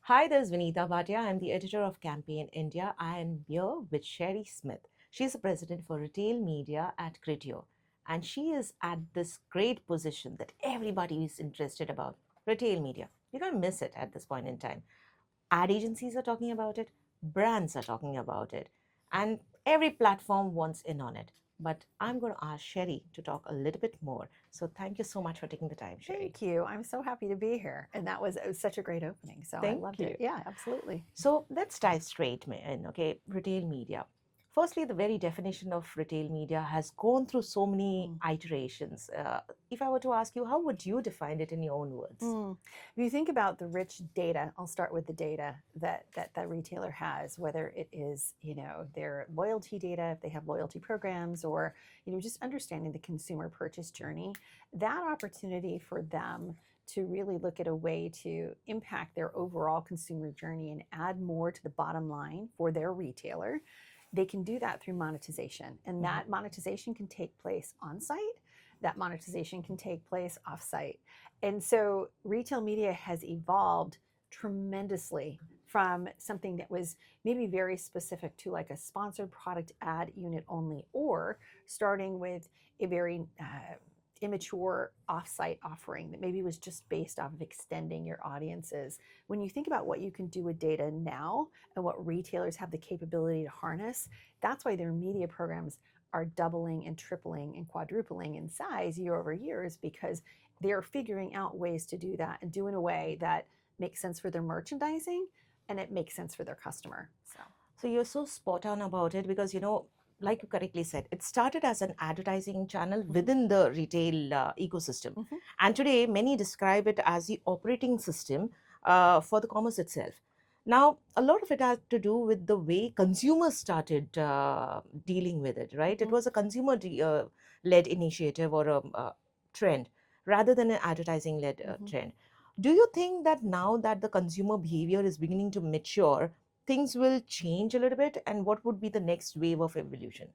Hi, this is Vinita Bhatia. I'm the editor of Campaign India. I am here with Sherry Smith. She's the president for retail media at Criteo. And she is at this great position that everybody is interested about retail media. You can't miss it at this point in time. Ad agencies are talking about it, brands are talking about it, and every platform wants in on it. But I'm going to ask Sherry to talk a little bit more. So thank you so much for taking the time, Sherry. Thank you. I'm so happy to be here. And it was such a great opening. So I Thank loved you. it. Yeah, absolutely. So let's dive straight in, okay? Retail media. Firstly, the very definition of retail media has gone through so many Mm. iterations. If I were to ask you, how would you define it in your own words? Mm. If you think about the rich data, I'll start with the data that the retailer has, whether it is, their loyalty data, if they have loyalty programs, or, just understanding the consumer purchase journey, that opportunity for them to really look at a way to impact their overall consumer journey and add more to the bottom line for their retailer, they can do that through monetization. And that monetization can take place on site, that monetization can take place off site. And so retail media has evolved tremendously from something that was maybe very specific to like a sponsored product ad unit only, or starting with a very immature offsite offering that maybe was just based off of extending your audiences. When you think about what you can do with data now and what retailers have the capability to harness, that's why their media programs are doubling and tripling and quadrupling in size year over year, is because they're figuring out ways to do that and do in a way that makes sense for their merchandising and it makes sense for their customer. So you're so spot on about it because, like you correctly said, it started as an advertising channel within the retail ecosystem. Mhm. And today, many describe it as the operating system for the commerce itself. Now, a lot of it has to do with the way consumers started dealing with it, right? It Mhm. was a consumer led initiative or a trend rather than an advertising led Mhm. trend. Do you think that now that the consumer behavior is beginning to mature, things will change a little bit, and what would be the next wave of evolution?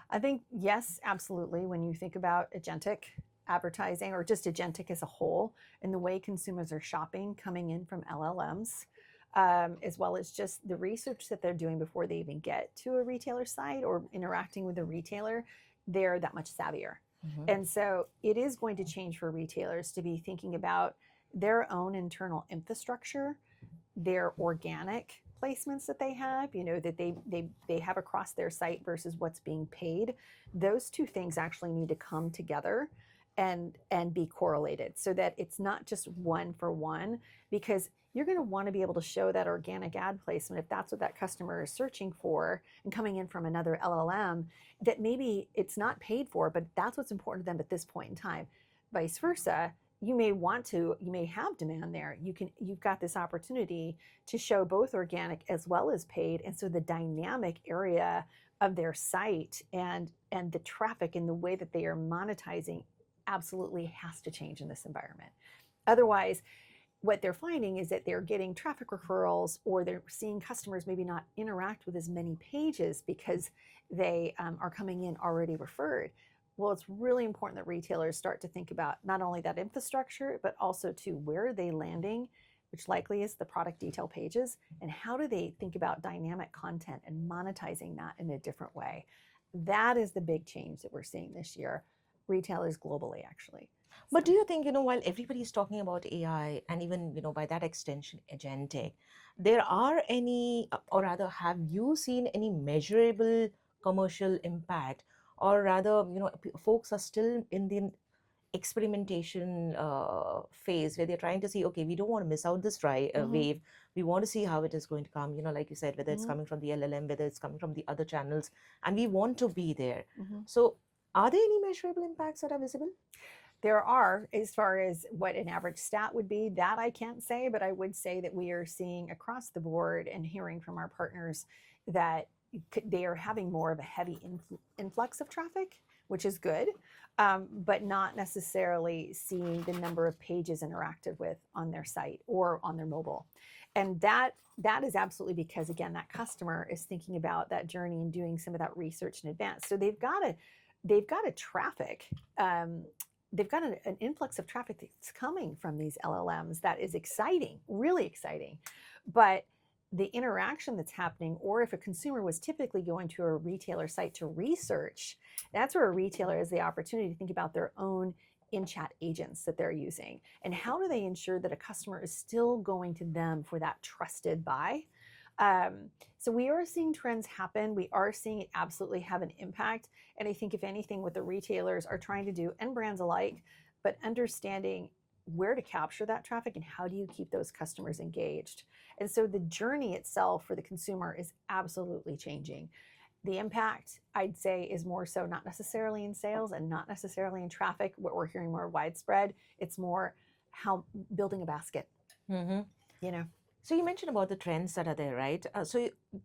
I think, yes, absolutely. When you think about agentic advertising or just agentic as a whole, and the way consumers are shopping coming in from LLMs, as well as just the research that they're doing before they even get to a retailer site or interacting with a retailer, they're that much savvier. Mhm. And so it is going to change for retailers to be thinking about their own internal infrastructure, their organic placements that they have, that they have across their site versus what's being paid. Those two things actually need to come together and be correlated so that it's not just one for one, because you're going to want to be able to show that organic ad placement if that's what that customer is searching for and coming in from another LLM that maybe it's not paid for, but that's what's important to them at this point in time. Vice versa, you may have demand there. You've got this opportunity to show both organic as well as paid. And so the dynamic area of their site and the traffic and the way that they are monetizing absolutely has to change in this environment. Otherwise, what they're finding is that they're getting traffic referrals, or they're seeing customers maybe not interact with as many pages because they are coming in already referred. Well, it's really important that retailers start to think about not only that infrastructure, but also to where are they landing, which likely is the product detail pages, and how do they think about dynamic content and monetizing that in a different way. That is the big change that we're seeing this year, retailers globally, actually. But So. do you think, while everybody is talking about AI and even, by that extension, agentic, there are any, or rather, have you seen any measurable commercial impact? Or rather, folks are still in the experimentation phase where they're trying to see, okay, we don't want to miss out this Mhm. wave. We want to see how it is going to come, like you said, whether it's Mhm. coming from the LLM, whether it's coming from the other channels, and we want to be there. Mhm. So are there any measurable impacts that are visible? There are, as far as what an average stat would be, that I can't say, but I would say that we are seeing across the board and hearing from our partners that they are having more of a heavy influx of traffic, which is good, but not necessarily seeing the number of pages interacted with on their site or on their mobile. And that is absolutely because, again, that customer is thinking about that journey and doing some of that research in advance. So they've got to traffic they've got an influx of traffic that's coming from these LLMs that is exciting, really exciting. But the interaction that's happening, or if a consumer was typically going to a retailer site to research, that's where a retailer has the opportunity to think about their own in-chat agents that they're using, and how do they ensure that a customer is still going to them for that trusted buy. So we are seeing trends happen. We are seeing it absolutely have an impact. And I think if anything, what the retailers are trying to do, and brands alike, but understanding where to capture that traffic and how do you keep those customers engaged. And so the journey itself for the consumer is absolutely changing. The impact, I'd say, is more so not necessarily in sales and not necessarily in traffic. What we're hearing more widespread, it's more how building a basket, Mm-hmm. you know. So you mentioned about the trends that are there, right?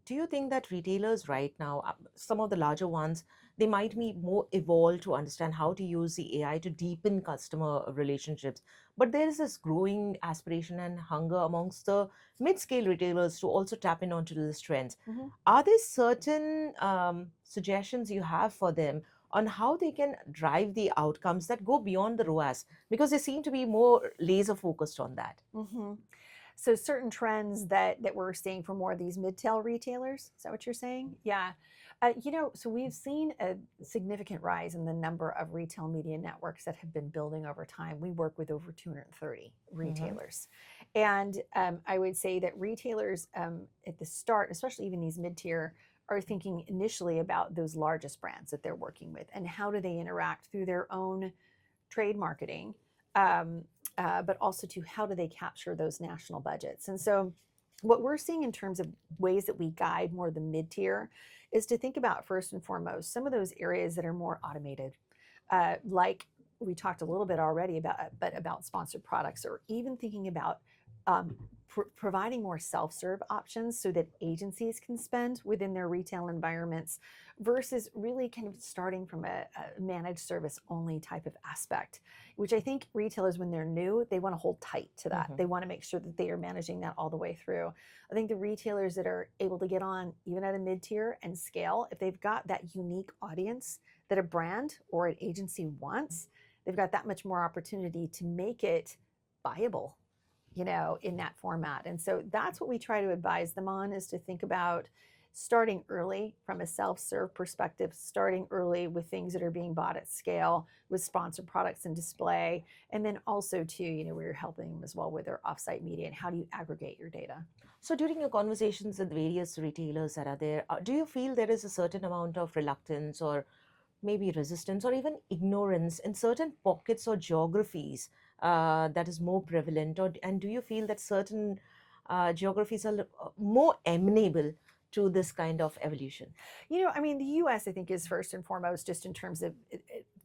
Do you think that retailers right now, some of the larger ones, they might be more evolved to understand how to use the AI to deepen customer relationships? But there is this growing aspiration and hunger amongst the mid-scale retailers to also tap in onto these trends. Mm-hmm. Are there certain suggestions you have for them on how they can drive the outcomes that go beyond the ROAS? Because they seem to be more laser focused on that. Mm-hmm. So certain trends that we're seeing for more of these mid-tail retailers. Is that what you're saying? Yeah. So we've seen a significant rise in the number of retail media networks that have been building over time. We work with over 230 Mm-hmm. retailers. And I would say that retailers at the start, especially even these mid-tier, are thinking initially about those largest brands that they're working with and how do they interact through their own trade marketing, but also to how do they capture those national budgets. And so what we're seeing in terms of ways that we guide more the mid-tier is to think about first and foremost some of those areas that are more automated, like we talked a little bit already about sponsored products, or even thinking about providing more self-serve options so that agencies can spend within their retail environments, versus really kind of starting from a managed service only type of aspect, which I think retailers, when they're new, they want to hold tight to that. Mm-hmm. They want to make sure that they are managing that all the way through. I think the retailers that are able to get on even at a mid-tier and scale, if they've got that unique audience that a brand or an agency wants, they've got that much more opportunity to make it viable, in that format. And so that's what we try to advise them on, is to think about starting early from a self-serve perspective, starting early with things that are being bought at scale with sponsored products and display. And then also too, we're helping them as well with their offsite media and how do you aggregate your data. So during your conversations with various retailers that are there, do you feel there is a certain amount of reluctance or maybe resistance or even ignorance in certain pockets or geographies that is more prevalent? And do you feel that certain geographies are more amenable to this kind of evolution? The US, I think, is first and foremost just in terms of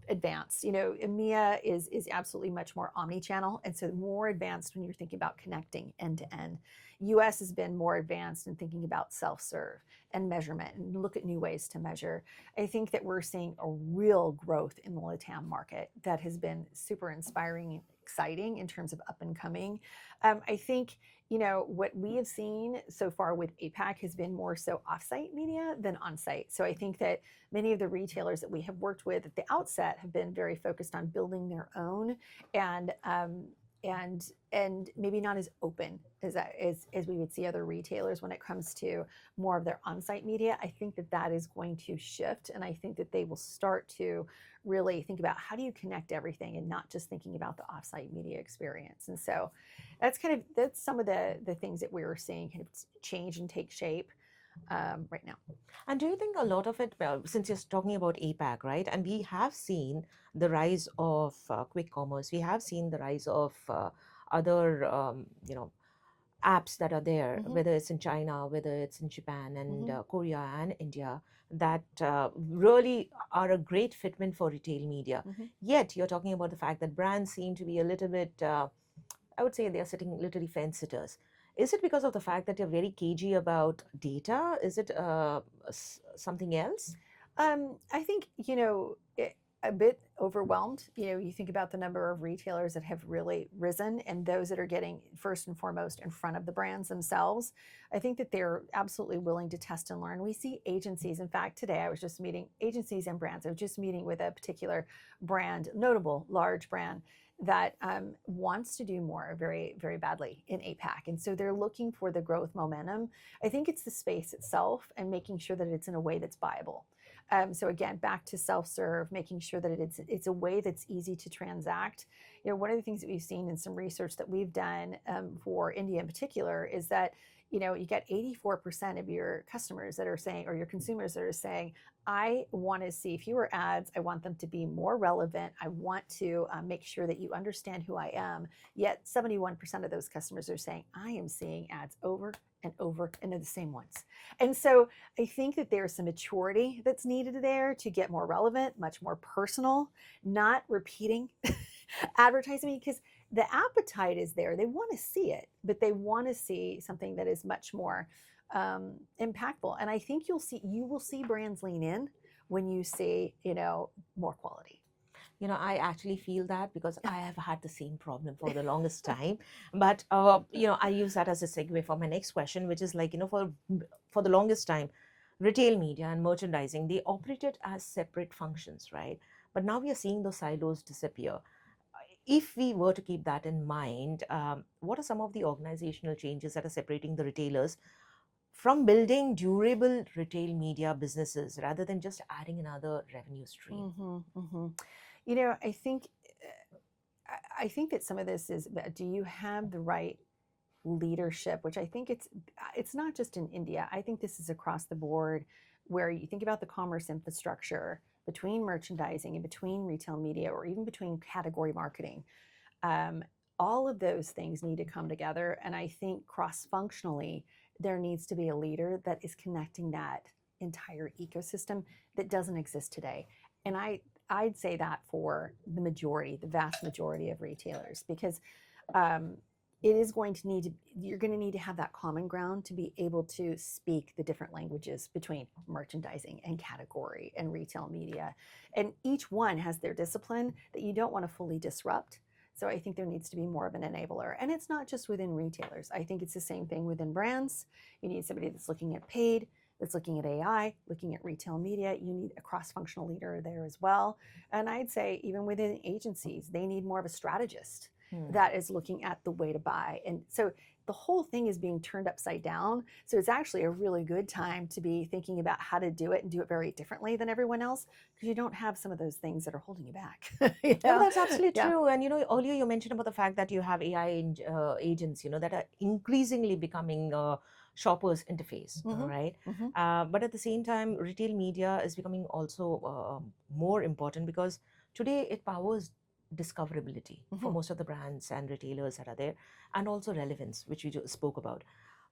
advanced. EMEA is absolutely much more omni-channel, and so more advanced when you're thinking about connecting end to end. US has been more advanced in thinking about self-serve and measurement and look at new ways to measure. I think that we're seeing a real growth in the LATAM market that has been super inspiring and exciting in terms of up and coming. I think what we have seen so far with APAC has been more so offsite media than onsite. So I think that many of the retailers that we have worked with at the outset have been very focused on building their own, and maybe not as open as we would see other retailers when it comes to more of their on-site media. I think that is going to shift, and I think that they will start to really think about how do you connect everything and not just thinking about the off-site media experience. And so that's some of the things that we're seeing kind of change and take shape right now. And do you think a lot of it, well, since you're talking about APAC, right? And we have seen the rise of quick commerce. We have seen the rise of other, apps that are there, Mm-hmm. whether it's in China, whether it's in Japan and Mm-hmm. Korea and India, that really are a great fitment for retail media. Mm-hmm. Yet you're talking about the fact that brands seem to be a little bit, I would say they're sitting literally fence sitters. Is it because of the fact that you're very cagey about data? Is it something else? I think a bit overwhelmed. You think about the number of retailers that have really risen and those that are getting first and foremost in front of the brands themselves. I think that they're absolutely willing to test and learn. We see agencies. In fact, today I was just meeting agencies and brands. I was just meeting with a particular brand, notable large brand that wants to do more very, very badly in APAC. And so they're looking for the growth momentum. I think it's the space itself and making sure that it's in a way that's viable. So again, back to self-serve, making sure that it's a way that's easy to transact. One of the things that we've seen in some research that we've done for India in particular is that you get 84% of your customers that are saying, or your consumers that are saying, I want to see fewer ads. I want them to be more relevant. I want to make sure that you understand who I am. Yet 71% of those customers are saying, I am seeing ads over and over and they're the same ones. And so I think that there's some maturity that's needed there to get more relevant, much more personal, not repeating advertising, because the appetite is there. They want to see it, but they want to see something that is much more impactful. And I think you will see brands lean in when you see, more quality. I actually feel that because I have had the same problem for the longest time. But, I use that as a segue for my next question, which is like, for the longest time, retail media and merchandising, they operated as separate functions, right? But now we are seeing those silos disappear. If we were to keep that in mind, what are some of the organizational changes that are separating the retailers from building durable retail media businesses rather than just adding another revenue stream? Mm-hmm, mm-hmm. I think that some of this is, do you have the right leadership? Which I think it's not just in India. I think this is across the board, where you think about the commerce infrastructure between merchandising and between retail media, or even between category marketing. All of those things need to come together. And I think cross-functionally, there needs to be a leader that is connecting that entire ecosystem that doesn't exist today. And I'd say that for the vast majority of retailers, because it is going to you're going to need to have that common ground to be able to speak the different languages between merchandising and category and retail media. And each one has their discipline that you don't want to fully disrupt. So I think there needs to be more of an enabler. And it's not just within retailers. I think it's the same thing within brands. You need somebody that's looking at paid, that's looking at AI, looking at retail media. You need a cross-functional leader there as well. And I'd say even within agencies, they need more of a strategist that is looking at the way to buy. And so the whole thing is being turned upside down. So it's actually a really good time to be thinking about how to do it and do it very differently than everyone else, because you don't have some of those things that are holding you back. No, that's absolutely true. And earlier you mentioned about the fact that you have AI agents, that are increasingly becoming shoppers' interface, right? But at the same time, retail media is becoming also more important, because today it powers discoverability for most of the brands and retailers that are there, and also relevance, which we just spoke about.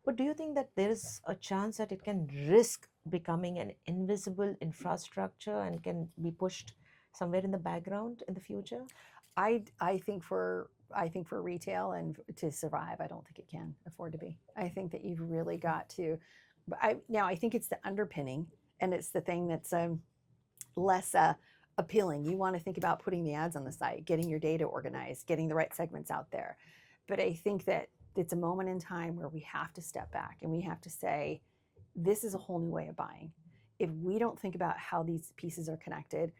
But do you think that there is a chance that it can risk becoming an invisible infrastructure and can be pushed somewhere in the background in the future? I think for retail and to survive, I don't think it can afford to be. I think that you've really got to. I think it's the underpinning, and it's the thing that's less appealing. You want to think about putting the ads on the site, getting your data organized, getting the right segments out there. But I think that it's a moment in time where we have to step back and we have to say, this is a whole new way of buying. If we don't think about how these pieces are connected,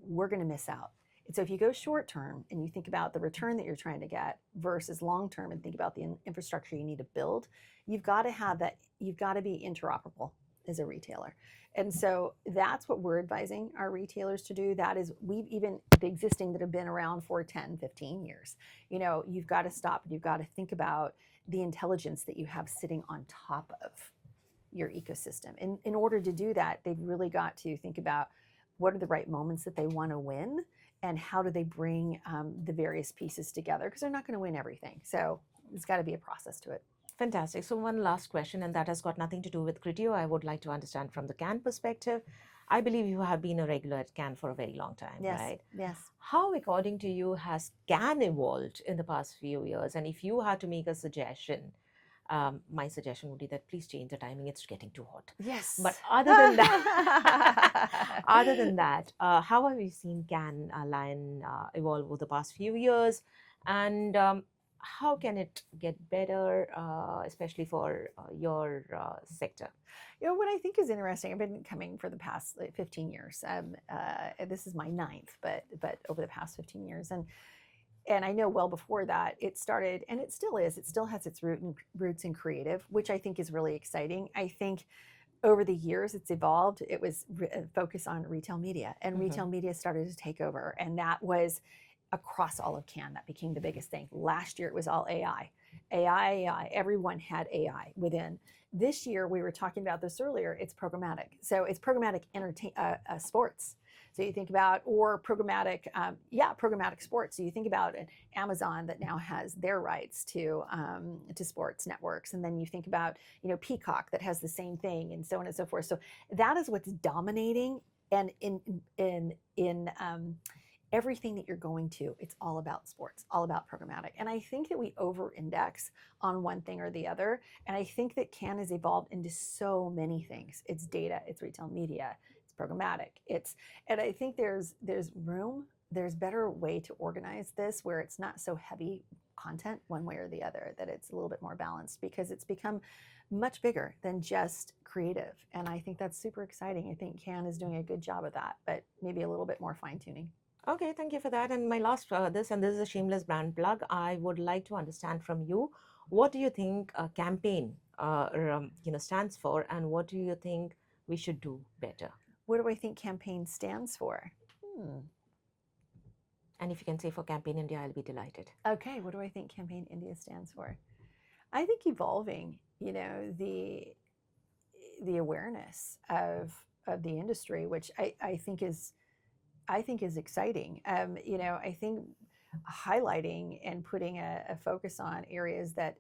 we're going to miss out. And so if you go short term and you think about the return that you're trying to get versus long term, and think about the infrastructure you need to build, you've got to have that. You've got to be interoperable as a retailer. And so that's what we're advising our retailers to do. That is, the existing that have been around for 10, 15 years, you've got to stop. You've got to think about the intelligence that you have sitting on top of your ecosystem. In order to do that, they've really got to think about what are the right moments that they want to win, and how do they bring the various pieces together, because they're not going to win everything. So there's got to be a process to it. Fantastic. So one last question, and that has got nothing to do with Criteo. I would like to understand from the Cannes perspective. I believe you have been a regular at Cannes for a very long time, right? Yes. How, according to you, has Cannes evolved in the past few years? And if you had to make a suggestion, my suggestion would be that please change the timing. It's getting too hot. Yes. But other than that, other than that, how have you seen Can Lion evolve over the past few years, and how can it get better, especially for your sector? What I think is interesting, I've been coming for the past 15 years. This is my ninth, but over the past 15 years, and I know well before that it started, and it still is. It still has its roots in creative, which I think is really exciting. I think over the years it's evolved. It was focused on retail media, and retail media started to take over, and that was across all of Cannes. That became the biggest thing. Last year it was all AI. Everyone had AI within. This year, we were talking about this earlier, it's programmatic. So it's programmatic sports. So you think about, or programmatic, programmatic sports. So you think about Amazon that now has their rights to sports networks, and then you think about Peacock that has the same thing, and so on and so forth. So that is what's dominating, and in everything that you're going to, it's all about sports, all about programmatic. And I think that we over-index on one thing or the other. And I think that Cannes has evolved into so many things. It's data, it's retail media, it's programmatic. And I think there's room, there's better way to organize this where it's not so heavy content one way or the other, that it's a little bit more balanced, because it's become much bigger than just creative. And I think that's super exciting. I think Cannes is doing a good job of that, but maybe a little bit more fine-tuning. Okay, thank you for that. And my last this is a shameless brand plug. I would like to understand from you, what do you think a campaign stands for, and what do you think we should do better? What do I think campaign stands for? And if you can say for Campaign India, I'll be delighted. Okay, what do I think Campaign India stands for? I think evolving, the awareness of the industry, which I think is exciting. I think highlighting and putting a focus on areas that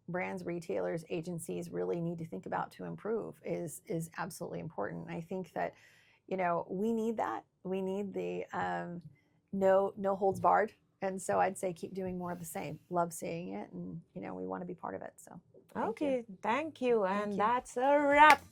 brands, retailers, agencies really need to think about to improve is absolutely important. I think that we need that. We need the no holds barred. And so I'd say keep doing more of the same. Love seeing it, and we want to be part of it. So thank you. And that's a wrap.